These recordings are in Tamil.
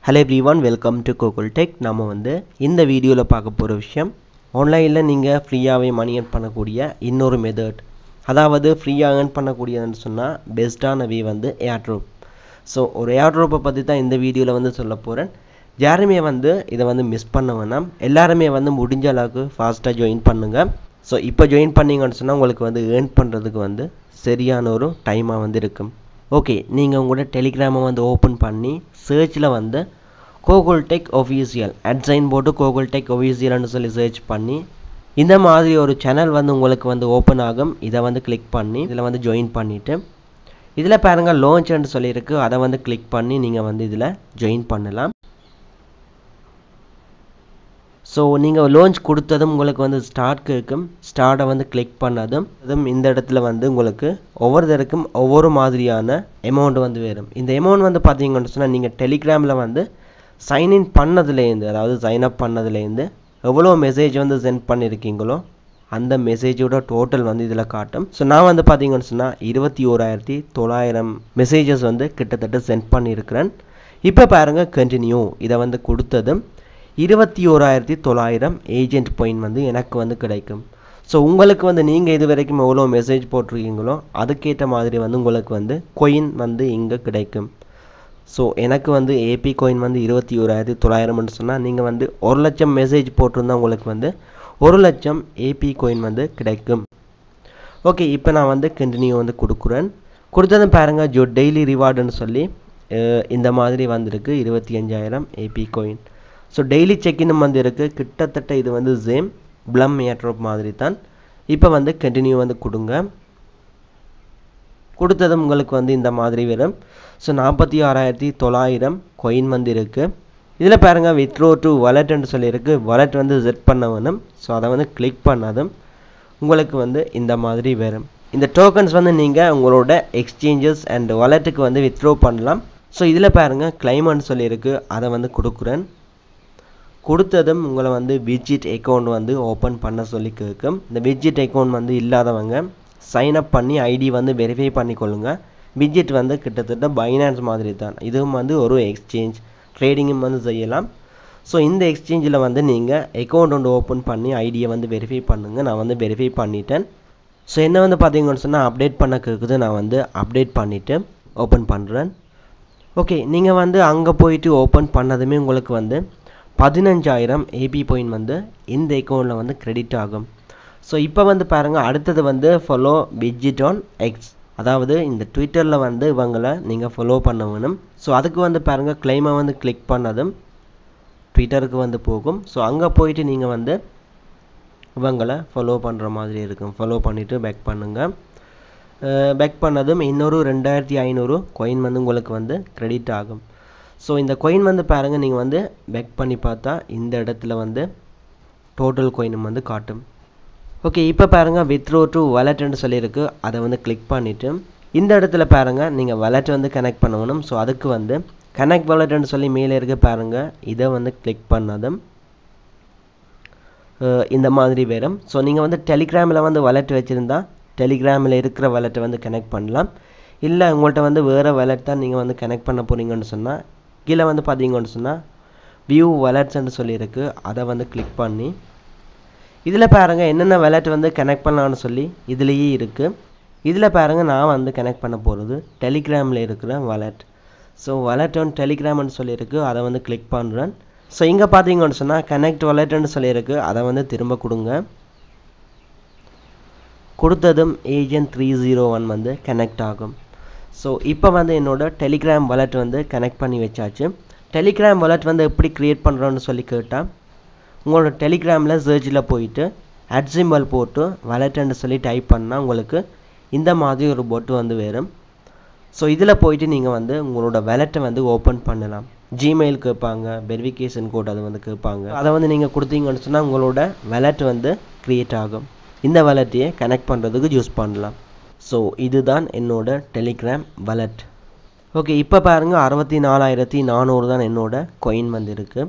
Hello everyone, welcome to Google Tech. நாம இந்த வீடியோல பார்க்க போற விஷயம் ஆன்லைன்ல நீங்க ஃப்ரீயாவே மணி earn பண்ணக்கூடிய இன்னொரு மெத்தட். அதாவது ஃப்ரீயா earn பண்ணக்கூடியதுன்னு சொன்னா பெஸ்டான வே airdrop. சோ ஒரு airdrop பத்தி தான் இந்த வீடியோல சொல்ல போறேன். யாருமே இத மிஸ் பண்ண வேணாம். எல்லாரும் முடிஞ்ச அளவுக்கு ஃபாஸ்டா ஜாயின் பண்ணுங்க. சோ இப்போ ஜாயின் பண்ணீங்கன்னு சொன்னா உங்களுக்கு earn பண்றதுக்கு சரியான ஒரு டைமா இருக்கும். ஓகே, நீங்க உங்களோட டெலிகிராமை ஓபன் பண்ணி சர்ச்ல Google Tech Official @ போட்டு Google Tech Official ன்னு சொல்லி சர்ச் பண்ணி இந்த மாதிரி ஒரு சேனல் உங்களுக்கு ஓபன் ஆகும். இத கிளிக் பண்ணி இதுல ஜாயின் பண்ணிட்டு இதுல பாருங்க லான்ச் ன்னு சொல்லி இருக்கு. அத கிளிக் பண்ணி நீங்க இதுல ஜாயின் பண்ணலாம். சோ நீங்க லான்ச் கொடுத்ததும் உங்களுக்கு ஸ்டார்ட் கேக்கும். ஸ்டார்ட்ட கிளிக் பண்ணதும் இந்த இடத்துல உங்களுக்கு ஒவ்வொருத்தருக்கும் ஒவ்வொரு மாதிரியான அமௌண்ட் வரும். இந்த அமௌண்ட் பாத்தீங்கன்னு சொன்னா நீங்க டெலிகிராம்ல சைன் இன் பண்ணதுல இருந்து, அதாவது சைன் அப் பண்ணதுல இருந்து எவ்வளவு மெசேஜ் சென்ட் பண்ணிருக்கீங்களோ அந்த மெசேஜோட டோட்டல் இதுல காட்டும். சோ நான் பாத்தீங்கன்னு சொன்னா 21900 மெசேजेस கிட்டத்தட்ட சென்ட் பண்ணியிருக்கிறேன். இப்போ பாருங்க கண்டினியூ இத கொடுத்ததும் 21900 ஏஜென்ட் பாயிண்ட் எனக்கு கிடைக்கும். சோ உங்களுக்கு நீங்க இதுவரைக்கும் எவ்வளவு மெசேஜ் போட்டுருக்கீங்களோ அதுக்கேற்ற மாதிரி உங்களுக்கு coin இங்க கிடைக்கும். சோ எனக்கு AP coin 21900 ன்னு சொன்னா நீங்க 1 லட்சம் மெசேஜ் போட்டுருந்தா உங்களுக்கு 1 லட்சம் AP coin கிடைக்கும். ஓகே, இப்போ நான் கண்டினியூ கொடுக்கிறேன். கொடுத்ததும் பாருங்க ஜோ டெய்லி ரிவார்ட்னு சொல்லி இந்த மாதிரி வந்திருக்கு 25000 AP coin. So daily check in இருக்கு. கிட்டத்தட்ட இது சேம் ப்ளம் airdrop மாதிரி தான். இப்போ கண்டினியூ கொடுங்க. கொடுத்ததும் உங்களுக்கு இந்த மாதிரி வரும். சோ 46900 coin இருக்கு. இதுல பாருங்க withdraw to wallet ன்னு சொல்லி இருக்கு. wallet செட் பண்ண வேணும். சோ அத கிளிக் பண்ணதும் உங்களுக்கு இந்த மாதிரி வரும். இந்த டோக்கன்ஸ் நீங்க உங்களோட எக்ஸ்சேஞ்சஸ் அண்ட் வாலெட்டுக்கு withdraw பண்ணலாம். சோ இதுல பாருங்க claim ன்னு சொல்லி இருக்கு. அத கொடுக்கிறேன். கொடுத்ததும் உங்களை widget account ஓபன் பண்ண சொல்லி கேக்கும். இந்த widget account இல்லாதவங்க சைன் அப் பண்ணி ஐடி வெரிஃபை பண்ணிக்கொள்ளுங்க. widget கிட்டத்தட்ட Binance மாதிரி தான். இதுவும் ஒரு எக்ஸ்சேஞ்ச் ட்ரேடிங்கும் செய்யலாம். சோ இந்த எக்ஸ்சேஞ்சில நீங்க அக்கவுண்ட் ஓபன் பண்ணி ஐடியை வெரிஃபை பண்ணுங்க. நான் வெரிஃபை பண்ணிட்டேன். சோ என்ன பாத்தீங்கன்னு சொன்னா அப்டேட் பண்ண கேக்குது. நான் அப்டேட் பண்ணிட்டு ஓபன் பண்றேன். ஓகே, நீங்க அங்க போயிட்டு ஓபன் பண்ணதுமே உங்களுக்கு 15000 AP பாயிண்ட் இந்த அக்கவுண்ட்ல கிரெடிட் ஆகும். சோ இப்போ பாருங்க அடுத்தது follow widget on X. அதாவது இந்த ட்விட்டர்ல இவங்கள நீங்க ஃபாலோ பண்ண வேணும். சோ அதுக்கு பாருங்க claim கிளிக் பண்ணதும் ட்விட்டருக்கு போகும். சோ அங்க போயிட்டு நீங்க இவங்கள ஃபாலோ பண்ற மாதிரி இருக்கும். ஃபாலோ பண்ணிட்டு பேக் பண்ணுங்க. பேக் பண்ணதும் இன்னொரு 2500 coin உங்களுக்கு கிரெடிட் ஆகும். சோ இந்த coin பாருங்க நீங்க பேக் பண்ணி பார்த்தா இந்த இடத்துல டோட்டல் coin காட்டும். ஓகே, இப்போ பாருங்க withdraw to wallet ன்னு சொல்லி இருக்கு. அத கிளிக் பண்ணிட்டு இந்த இடத்துல பாருங்க நீங்க wallet கனெக்ட் பண்ணனும். சோ அதுக்கு connect wallet ன்னு சொல்லி மேலே இருக்கு பாருங்க. இத கிளிக் பண்ணதும் இந்த மாதிரி வரும். சோ நீங்க டெலிகிராம்ல wallet வச்சிருந்தா டெலிகிராம்ல இருக்கிற wallet கனெக்ட் பண்ணலாம். இல்ல உங்கள்ட்ட வேற wallet தான் நீங்க கனெக்ட் பண்ண போறீங்கன்னு சொன்னா கீழ பாத்தீங்கன்னு சொன்னா view wallets ன்னு சொல்லி இருக்கு. அத கிளிக் பண்ணி இதுல பாருங்க என்னென்ன wallet கனெக்ட் பண்ணலாம்னு சொல்லி இதுலயே இருக்கு. இதுல பாருங்க நான் கனெக்ட் பண்ண போறது டெலிகிராம்ல இருக்கிற wallet. So wallet on Telegram ன்னு சொல்லி இருக்கு. அத கிளிக் பண்றேன். சோ இங்க பாத்தீங்கன்னு சொன்னா connect wallet ன்னு சொல்லி இருக்கு. அத திரும்ப கொடுங்க. கொடுத்ததும் agent 301 கனெக்ட் ஆகும். சோ இப்போ என்னோட Telegram wallet கனெக்ட் பண்ணி வச்சாச்சு. Telegram wallet எப்படி கிரியேட் பண்றோம்னு சொல்லி கேட்டா உங்களோட டெலிகிராம்ல சர்ச்ல போயிட்டு @ போட்டு wallet ன்னு சொல்லி டைப் பண்ணா உங்களுக்கு இந்த மாதிரி ஒரு bot வரும். சோ இதுல போயிட்டு நீங்க உங்களோட wallet ஓபன் பண்ணலாம். Gmail கேட்பாங்க, வெரிஃபிகேஷன் கோட் அது கேட்பாங்க. அத நீங்க கொடுத்தீங்கன்னு சொன்னா உங்களோட wallet கிரியேட் ஆகும். இந்த wallet-ஐ கனெக்ட் பண்றதுக்கு யூஸ் பண்ணலாம். சோ இதுதான் என்னோட டெலிகிராம் wallet. ஓகே, இப்போ பாருங்க 64400 தான் என்னோட coin இருக்கு.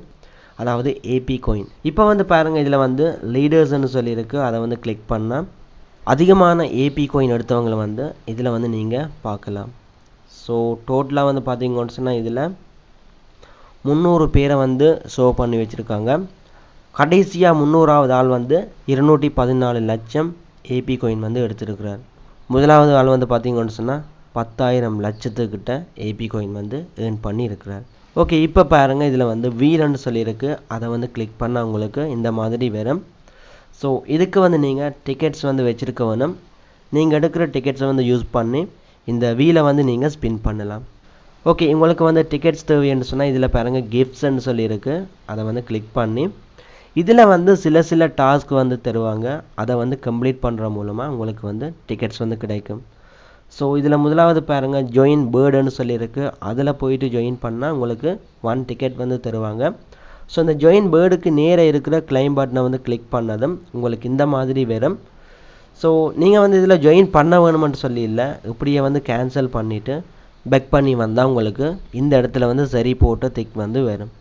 அதாவது AP coin. இப்போ பாருங்க இதுல leaders ன்னு சொல்லி இருக்கு. அத கிளிக் பண்ணா அதிகமான AP coin எடுத்தவங்கள இதுல நீங்க பார்க்கலாம். சோ டோட்டலா பாத்தீங்கன்னு சொன்னா இதுல 300 பேரை வந்து ஷோ பண்ணி வச்சுருக்காங்க. கடைசியாக 300வது ஆள் வந்து 214 லட்சம் ஏபி காயின் வந்து எடுத்திருக்கிறார். முதலாவது ஆள் வந்து பார்த்தீங்கன்னு சொன்னால் 10,000 லட்சத்துக்கிட்ட ஏபி காயின் வந்து ஏர்ன் பண்ணி இருக்கிறார். ஓகே, இப்போ பாருங்கள், இதில் வந்து வீலன்னு சொல்லியிருக்கு. அதை வந்து கிளிக் பண்ண உங்களுக்கு இந்த மாதிரி வரும். ஸோ இதுக்கு வந்து நீங்கள் டிக்கெட்ஸ் வந்து வச்சுருக்க வேணும். நீங்கள் எடுக்கிற டிக்கெட்ஸை வந்து யூஸ் பண்ணி இந்த வீலை வந்து நீங்கள் ஸ்பின் பண்ணலாம். ஓகே, உங்களுக்கு வந்து டிக்கெட்ஸ் தேவைன்னு சொன்னால் இதில் பாருங்கள் கிஃப்ட்ஸ்ன்னு சொல்லியிருக்கு. அதை வந்து கிளிக் பண்ணி இதில் வந்து சில டாஸ்க் வந்து தருவாங்க. அதை வந்து கம்ப்ளீட் பண்ணுற மூலமாக உங்களுக்கு வந்து டிக்கெட்ஸ் வந்து கிடைக்கும். ஸோ இதில் முதலாவது பாருங்கள் ஜாயின் பேர்டுன்னு சொல்லியிருக்கு. அதில் போயிட்டு ஜாயின் பண்ணால் உங்களுக்கு 1 டிக்கெட் வந்து தருவாங்க. ஸோ இந்த ஜாயின் பேர்டுக்கு நேராக இருக்கிற கிளைம் பட்டனை வந்து கிளிக் பண்ணதும் உங்களுக்கு இந்த மாதிரி வரும். ஸோ நீங்கள் வந்து இதில் ஜாயின் பண்ண வேணுமென்று சொல்லி இல்லை, இப்படியே வந்து கேன்சல் பண்ணிவிட்டு பேக் பண்ணி வந்தால் உங்களுக்கு இந்த இடத்துல வந்து சரி போட்டு டிக் வந்து வரும்.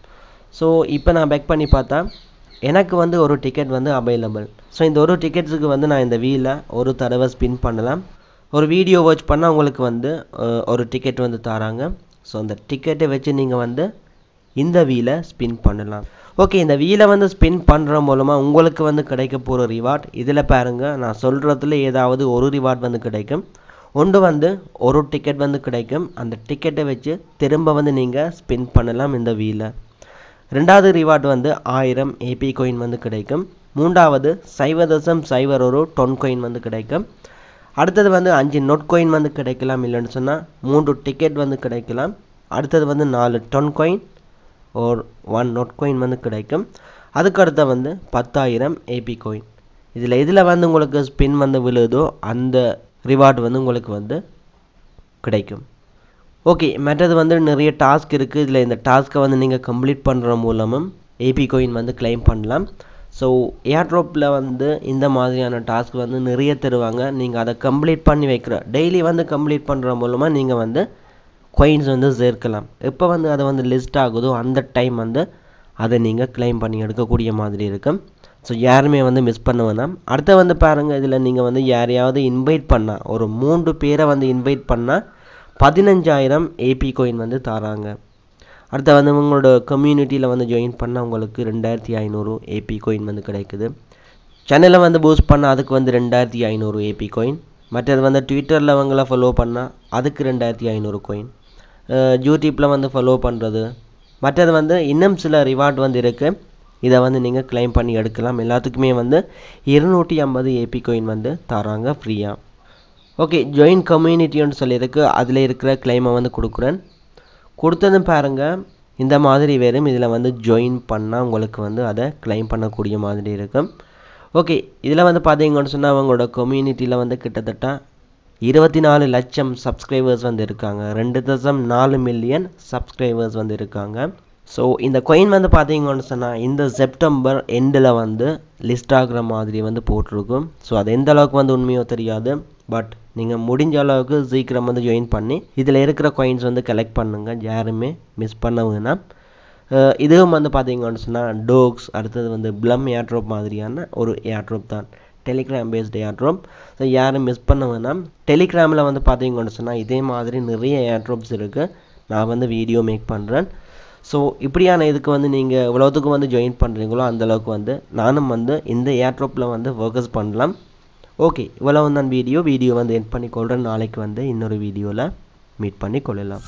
ஸோ இப்போ நான் பேக் பண்ணி பார்த்தா எனக்கு வந்து ஒரு டிக்கெட் வந்து அவைலபிள். ஸோ இந்த ஒரு டிக்கெட்ஸுக்கு வந்து நான் இந்த வீலை ஒரு தடவை ஸ்பின் பண்ணலாம். ஒரு வீடியோ வாட்ச் பண்ணால் உங்களுக்கு வந்து ஒரு டிக்கெட் வந்து தராங்க. ஸோ அந்த டிக்கெட்டை வச்சு நீங்கள் வந்து இந்த வீலை ஸ்பின் பண்ணலாம். ஓகே, இந்த வீலை வந்து ஸ்பின் பண்ணுற மூலமாக உங்களுக்கு வந்து கிடைக்க போகிற ரிவார்ட் இதில் பாருங்கள், நான் சொல்கிறதுல ஏதாவது ஒரு ரிவார்ட் வந்து கிடைக்கும். ஒன்று வந்து ஒரு டிக்கெட் வந்து கிடைக்கும். அந்த டிக்கெட்டை வச்சு திரும்ப வந்து நீங்கள் ஸ்பின் பண்ணலாம் இந்த வீலை. ரெண்டாவது ரிவார்ட் வந்து 1000 ஏபி காயின் வந்து கிடைக்கும். மூன்றாவது 0.01 டொன் காயின் வந்து கிடைக்கும். அடுத்தது வந்து 5 நோட் காயின் வந்து கிடைக்கலாம். இல்லைன்னு சொன்னால் 3 டிக்கெட் வந்து கிடைக்கலாம். அடுத்தது வந்து 4 டொன் காயின் ஒரு 1 நோட் காயின் வந்து கிடைக்கும். அதுக்கு அடுத்த வந்து 10,000 ஏபி காயின். இதில் வந்து உங்களுக்கு ஸ்பின் வந்து விழுதோ அந்த ரிவார்டு வந்து உங்களுக்கு வந்து கிடைக்கும். ஓகே, மற்றது வந்து நிறைய டாஸ்க் இருக்குது. இதில் இந்த டாஸ்க்கை வந்து நீங்கள் கம்ப்ளீட் பண்ணுற மூலமும் ஏபி காயின் வந்து கிளைம் பண்ணலாம். ஸோ ஏர்ட்ராப்பில் வந்து இந்த மாதிரியான டாஸ்க் வந்து நிறைய தருவாங்க. நீங்கள் அதை கம்ப்ளீட் பண்ணி வைக்கிற டெய்லி வந்து கம்ப்ளீட் பண்ணுற மூலமாக நீங்கள் வந்து காயின்ஸ் வந்து சேர்க்கலாம். எப்போ வந்து அதை வந்து லிஸ்ட் ஆகுதோ அந்த டைம் வந்து அதை நீங்கள் கிளைம் பண்ணி எடுக்கக்கூடிய மாதிரி இருக்கும். ஸோ யாருமே வந்து மிஸ் பண்ண வேணாம். அடுத்த வந்து பாருங்கள், இதில் நீங்கள் வந்து யாரையாவது இன்வைட் பண்ணால் ஒரு 3 பேரை வந்து இன்வைட் பண்ணால் 15,000 ஏபி காயின் வந்து தராங்க. அடுத்த வந்து உங்களோட கம்யூனிட்டியில் வந்து ஜாயின் பண்ணால் உங்களுக்கு 2,500 ஏபி காயின் வந்து கிடைக்குது. சேனலை வந்து பூஸ்ட் பண்ணால் அதுக்கு வந்து 2,500 ஏபி காயின். மற்றது வந்து ட்விட்டரில் அவங்கள ஃபாலோ பண்ணால் அதுக்கு 2,500 காயின். யூடியூப்பில் வந்து ஃபாலோ பண்ணுறது, மற்றது வந்து இன்னும் சில ரிவார்ட் வந்து இருக்குது. இதை வந்து நீங்கள் கிளைம் பண்ணி எடுக்கலாம். எல்லாத்துக்குமே வந்து 250 ஏபி காயின் வந்து தராங்க ஃப்ரீயாக. ஓகே, ஜாயின் கம்யூனிட்டின்னு சொல்லியிருக்கு. அதில் இருக்கிற கிளைமை வந்து கொடுக்குறேன். கொடுத்ததும் பாருங்கள் இந்த மாதிரி வரும். இதில் வந்து ஜாயின் பண்ணால் உங்களுக்கு வந்து அதை கிளைம் பண்ணக்கூடிய மாதிரி இருக்கும். ஓகே, இதில் வந்து பார்த்தீங்கன்னு சொன்னால் அவங்களோட கம்யூனிட்டியில் வந்து கிட்டத்தட்ட 24 லட்சம் சப்ஸ்கிரைபர்ஸ் வந்து இருக்காங்க. 2.4 மில்லியன் சப்ஸ்கிரைபர்ஸ் வந்து இருக்காங்க. ஸோ இந்த காயின் வந்து பார்த்தீங்கன்னு சொன்னால் இந்த செப்டம்பர் எண்டில் வந்து லிஸ்ட் ஆகிற மாதிரி வந்து போட்டிருக்கும். ஸோ அது எந்த அளவுக்கு வந்து உண்மையோ தெரியாது. பட் நீங்கள் முடிஞ்ச அளவுக்கு சீக்கிரம் வந்து ஜாயின் பண்ணி இதில் இருக்கிற காயின்ஸ் வந்து கலெக்ட் பண்ணுங்கள். யாருமே மிஸ் பண்ண வேணாம். இதுவும் வந்து பார்த்தீங்கன்னு சொன்னால் டோக்ஸ், அடுத்தது வந்து ப்ளம் ஏர்ட்ராப் மாதிரியான ஒரு ஏர்ட்ராப் தான், டெலிகிராம் பேஸ்டு ஏர்ட்ராப். ஸோ யாரும் மிஸ் பண்ண வேணாம். டெலிகிராமில் வந்து பார்த்தீங்கன்னு சொன்னால் இதே மாதிரி நிறைய ஏர்ட்ராப்ஸ் இருக்குது. நான் வந்து வீடியோ மேக் பண்ணுறேன். ஸோ இப்படியான இதுக்கு வந்து நீங்கள் எவ்வளோத்துக்கு வந்து ஜாயின் பண்ணுறீங்களோ அந்தளவுக்கு வந்து நானும் வந்து இந்த ஏர்ட்ராப்பில் வந்து ஃபோக்கஸ் பண்ணலாம். ஓகே, இவ்வளவு தான் வீடியோ வந்து எண்ட் பண்ணிக்கொள்கிறேன். நாளைக்கு வந்து இன்னொரு வீடியோவில் மீட் பண்ணி கொள்ளலாம்.